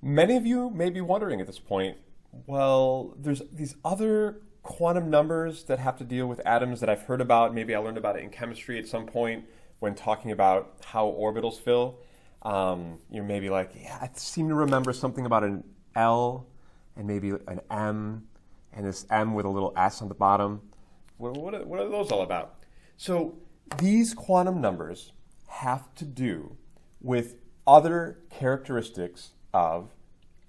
Many of you may be wondering at this point, well, there's these other quantum numbers that have to deal with atoms that I've heard about. Maybe I learned about it in chemistry at some point when talking about how orbitals fill. You're maybe like, yeah, I seem to remember something about an L and maybe an M and this M with a little S on the bottom. What are those all about? So these quantum numbers have to do with other characteristics of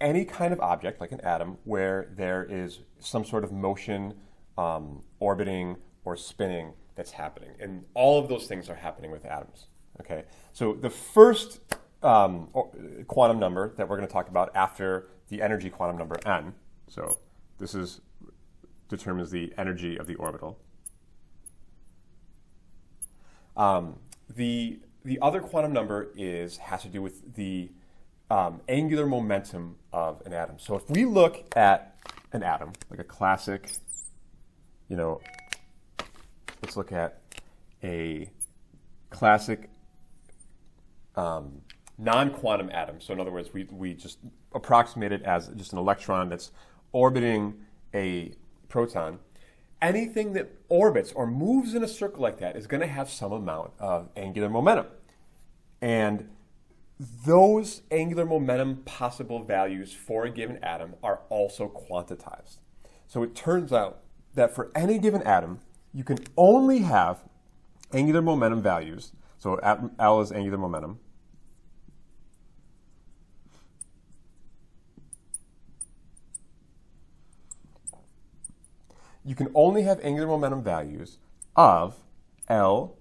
any kind of object, like an atom, where there is some sort of motion, orbiting, or spinning that's happening. And all of those things are happening with atoms. Okay? So the first quantum number that we're going to talk about after the energy quantum number n, so this determines the energy of the orbital. The other quantum number has to do with the angular momentum of an atom. So if we look at an atom, like a classic, let's look at a classic non-quantum atom. So in other words, we just approximate it as just an electron that's orbiting a proton. Anything that orbits or moves in a circle like that is going to have some amount of angular momentum. And those angular momentum possible values for a given atom are also quantized. So it turns out that for any given atom, you can only have angular momentum values. So L is angular momentum. You can only have angular momentum values of L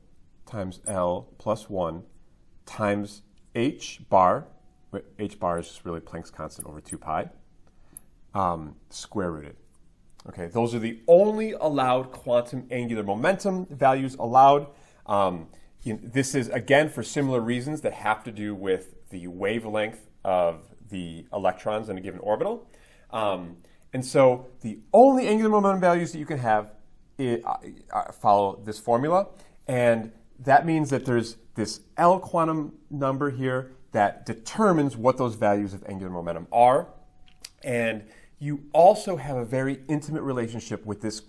times L plus 1 times h bar is just really Planck's constant over 2 pi, square rooted. Okay, those are the only allowed quantum angular momentum values allowed. This is, again, for similar reasons that have to do with the wavelength of the electrons in a given orbital. And so the only angular momentum values that you can have follow this formula. And that means that there's this L quantum number here that determines what those values of angular momentum are. And you also have a very intimate relationship with this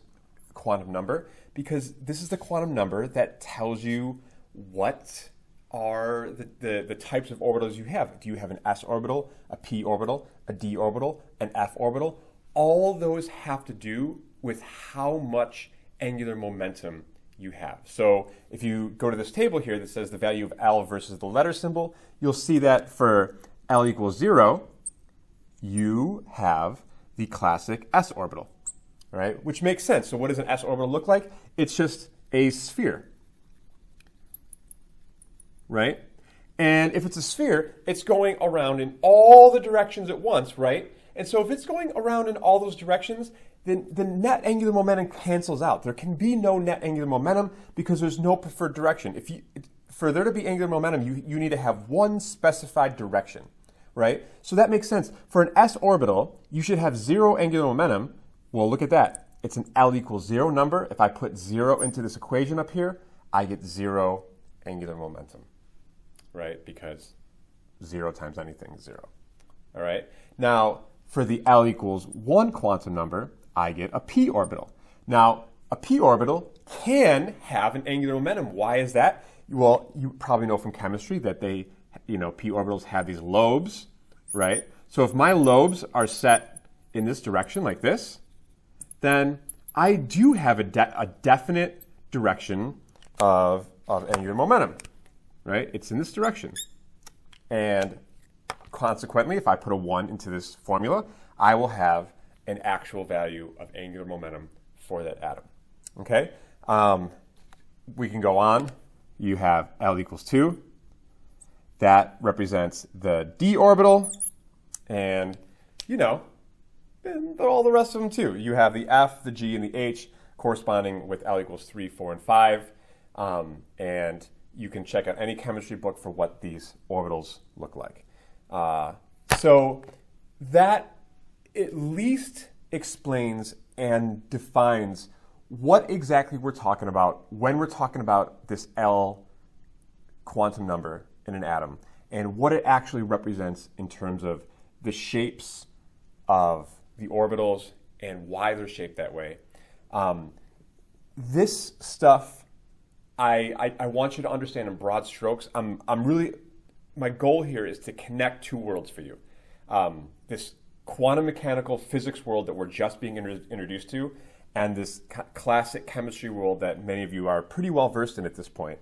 quantum number because this is the quantum number that tells you what are the types of orbitals you have. Do you have an s orbital, a p orbital, a d orbital, an f orbital? All those have to do with how much angular momentum you have. So if you go to this table here that says the value of L versus the letter symbol, you'll see that for L equals 0, you have the classic s orbital, right? Which makes sense. So what does an s orbital look like? It's just a sphere, right? And if it's a sphere, it's going around in all the directions at once, right? And so if it's going around in all those directions, then the net angular momentum cancels out. There can be no net angular momentum because there's no preferred direction. For there to be angular momentum, you need to have one specified direction, right? So that makes sense. For an s orbital, you should have 0 angular momentum. Well, look at that. It's an L equals 0 number. If I put 0 into this equation up here, I get 0 angular momentum, right? Because 0 times anything is 0, all right? Now, for the L equals 1 quantum number, I get a p orbital. Now, a p orbital can have an angular momentum. Why is that? Well, you probably know from chemistry that p orbitals have these lobes, right? So if my lobes are set in this direction like this, then I do have a definite direction of angular momentum, right? It's in this direction. And consequently, if I put a 1 into this formula, I will have an actual value of angular momentum for that atom. Okay? We can go on. You have L equals 2. That represents the d orbital. And, all the rest of them too. You have the F, the G, and the H corresponding with L equals 3, 4, and 5. And you can check out any chemistry book for what these orbitals look like. So that at least explains and defines what exactly we're talking about when we're talking about this L quantum number in an atom and what it actually represents in terms of the shapes of the orbitals and why they're shaped that way. This stuff, I want you to understand in broad strokes. My goal here is to connect two worlds for you. This quantum mechanical physics world that we're just being introduced to, and this classic chemistry world that many of you are pretty well versed in at this point.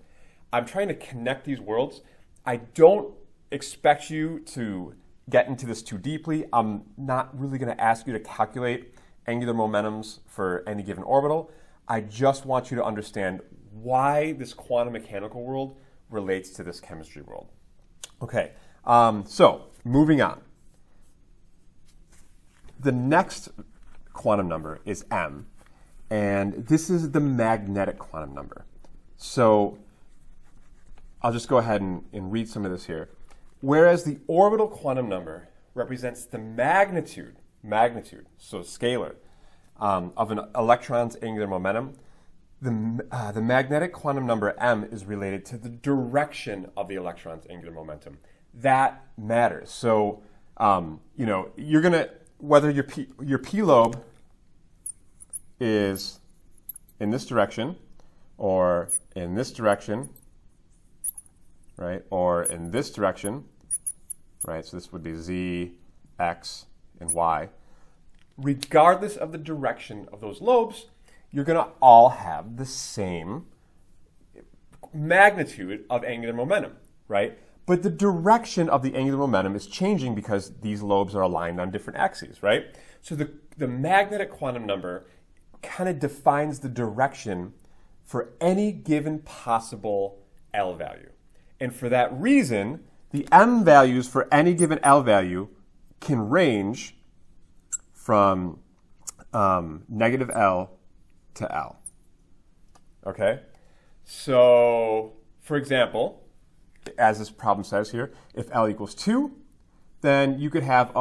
I'm trying to connect these worlds. I don't expect you to get into this too deeply. I'm not really going to ask you to calculate angular momentums for any given orbital. I just want you to understand why this quantum mechanical world relates to this chemistry world. Okay, so moving on. The next quantum number is m, and this is the magnetic quantum number. So I'll just go ahead and read some of this here. Whereas the orbital quantum number represents the magnitude, so scalar, of an electron's angular momentum, the magnetic quantum number m is related to the direction of the electron's angular momentum. That matters. So, you're going to, whether your p lobe is in this direction or in this direction, right, or in this direction, right, so this would be z, x, and y. Regardless of the direction of those lobes, you're going to all have the same magnitude of angular momentum, right? But the direction of the angular momentum is changing because these lobes are aligned on different axes, right? So the magnetic quantum number kind of defines the direction for any given possible L value. And for that reason, the m values for any given L value can range from negative L to L. Okay? So, for example, as this problem says here, if L equals 2, then you could have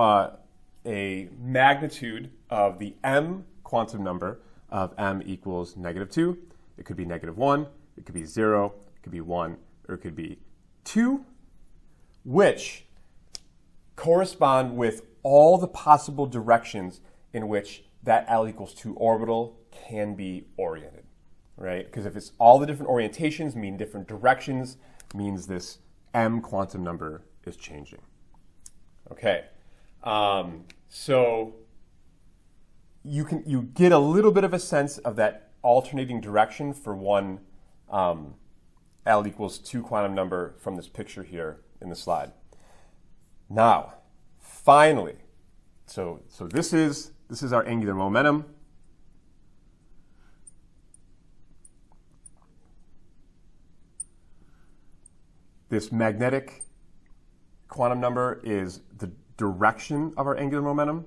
a magnitude of the m quantum number of m equals negative 2. It could be negative 1, it could be 0, it could be 1, or it could be 2, which correspond with all the possible directions in which that L equals 2 orbital can be oriented, right? Because if it's all the different orientations mean different directions, means this m quantum number is changing. Okay, so you get a little bit of a sense of that alternating direction for one L equals 2 quantum number from this picture here in the slide. Now, finally, so this is our angular momentum. This magnetic quantum number is the direction of our angular momentum.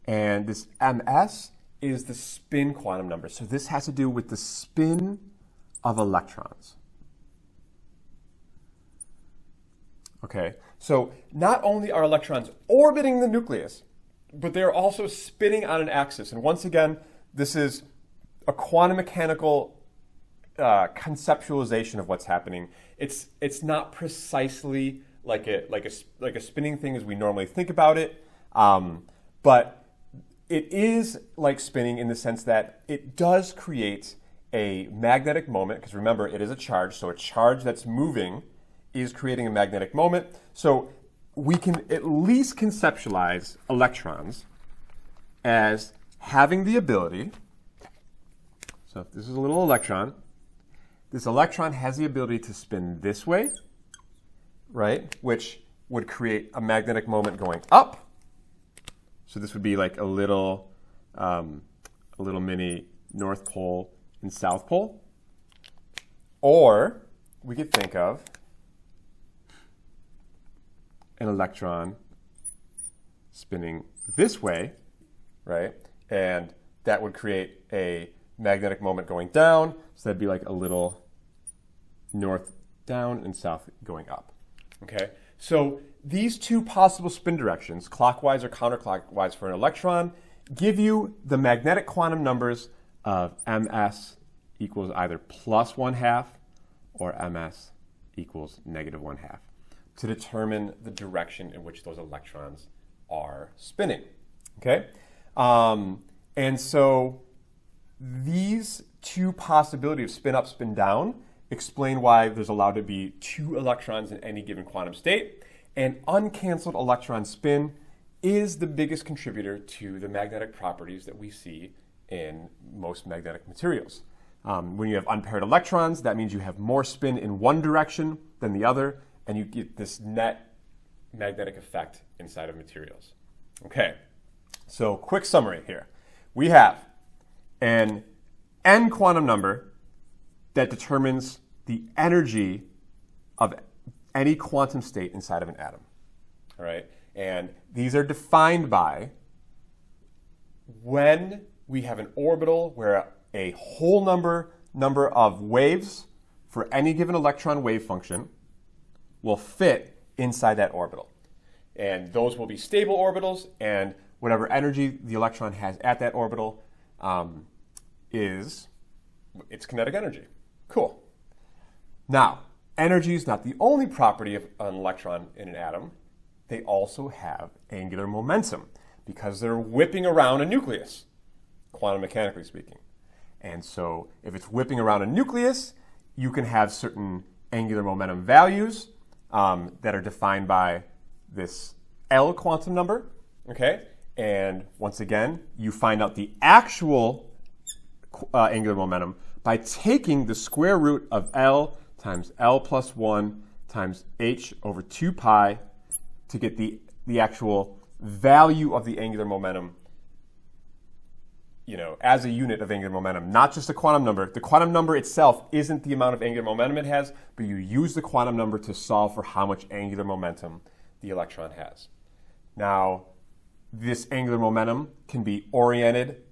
And this ms is the spin quantum number. So this has to do with the spin of electrons. Okay, so not only are electrons orbiting the nucleus, but they're also spinning on an axis. And once again, this is a quantum mechanical conceptualization of what's happening. It's not precisely like a spinning thing as we normally think about it, but it is like spinning in the sense that it does create a magnetic moment, because remember, it is a charge, so a charge that's moving is creating a magnetic moment. So we can at least conceptualize electrons as having the ability, so if this is a little electron, this electron has the ability to spin this way, right, which would create a magnetic moment going up. So this would be like a little mini North Pole and South Pole. Or we could think of an electron spinning this way, right? And that would create a magnetic moment going down. So that'd be like a little north down and south going up. Okay? So these two possible spin directions, clockwise or counterclockwise for an electron, give you the magnetic quantum numbers of ms equals either plus 1/2 or ms equals negative 1/2 to determine the direction in which those electrons are spinning. Okay? And so these two possibilities of spin up, spin down explain why there's allowed to be 2 electrons in any given quantum state. And uncanceled electron spin is the biggest contributor to the magnetic properties that we see in most magnetic materials. When you have unpaired electrons, that means you have more spin in one direction than the other, and you get this net magnetic effect inside of materials. Okay, so quick summary here. We have an n quantum number that determines the energy of any quantum state inside of an atom. All right, and these are defined by when we have an orbital where a whole number of waves for any given electron wave function will fit inside that orbital. And those will be stable orbitals, and whatever energy the electron has at that orbital is its kinetic energy. Cool. Now, energy is not the only property of an electron in an atom. They also have angular momentum because they're whipping around a nucleus, quantum mechanically speaking. And so if it's whipping around a nucleus, you can have certain angular momentum values that are defined by this L quantum number, okay? And once again, you find out the actual angular momentum by taking the square root of L times L plus 1 times h over 2 pi to get the actual value of the angular momentum, you know, as a unit of angular momentum, not just a quantum number. The quantum number itself isn't the amount of angular momentum it has, but you use the quantum number to solve for how much angular momentum the electron has. Now, this angular momentum can be oriented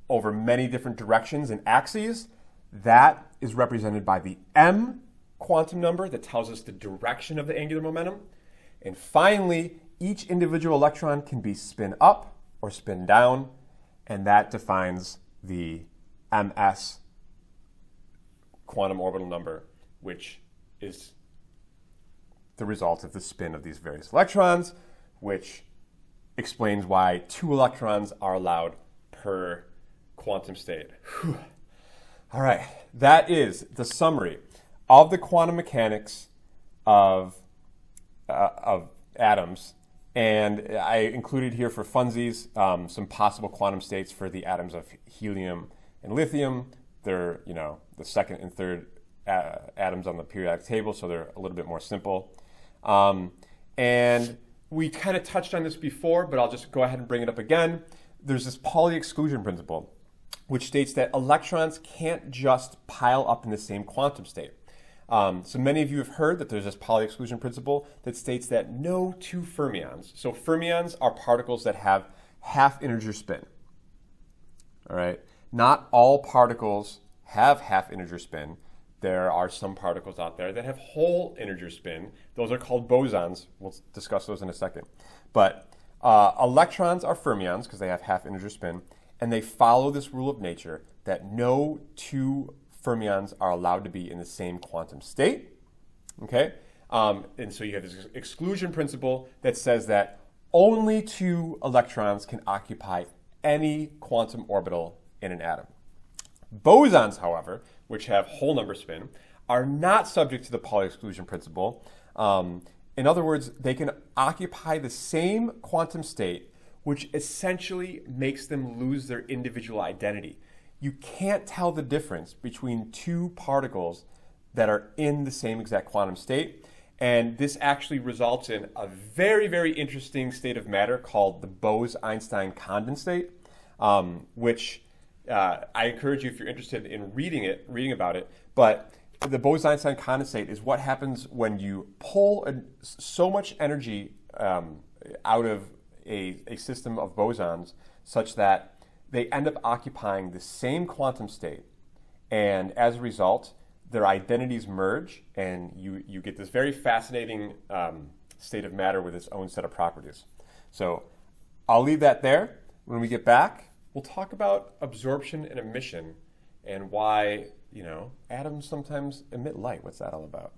over many different directions and axes. That is represented by the m quantum number that tells us the direction of the angular momentum. And finally, each individual electron can be spin up or spin down, and that defines the ms quantum orbital number, which is the result of the spin of these various electrons, which explains why 2 electrons are allowed per quantum state. Whew. All right, that is the summary of the quantum mechanics of atoms. And I included here for funsies some possible quantum states for the atoms of helium and lithium. They're, you know, the second and third atoms on the periodic table, so they're a little bit more simple. And we kind of touched on this before, but I'll just go ahead and bring it up again. There's this Pauli exclusion principle, which states that electrons can't just pile up in the same quantum state. So many of you have heard that there's this Pauli exclusion principle that states that no 2 fermions, so fermions are particles that have half integer spin. All right, not all particles have half integer spin. There are some particles out there that have whole integer spin. Those are called bosons. We'll discuss those in a second. But electrons are fermions because they have half integer spin, and they follow this rule of nature that no 2 fermions are allowed to be in the same quantum state. Okay? And so you have this exclusion principle that says that only 2 electrons can occupy any quantum orbital in an atom. Bosons, however, which have whole number spin, are not subject to the Pauli exclusion principle. In other words, they can occupy the same quantum state, which essentially makes them lose their individual identity. You can't tell the difference between 2 particles that are in the same exact quantum state. And this actually results in a very, very interesting state of matter called the Bose-Einstein condensate, which I encourage you, if you're interested in reading about it. But the Bose-Einstein condensate is what happens when you pull so much energy out of a system of bosons such that they end up occupying the same quantum state. And as a result, their identities merge, and you get this very fascinating state of matter with its own set of properties. So I'll leave that there. When we get back, we'll talk about absorption and emission and why, atoms sometimes emit light. What's that all about?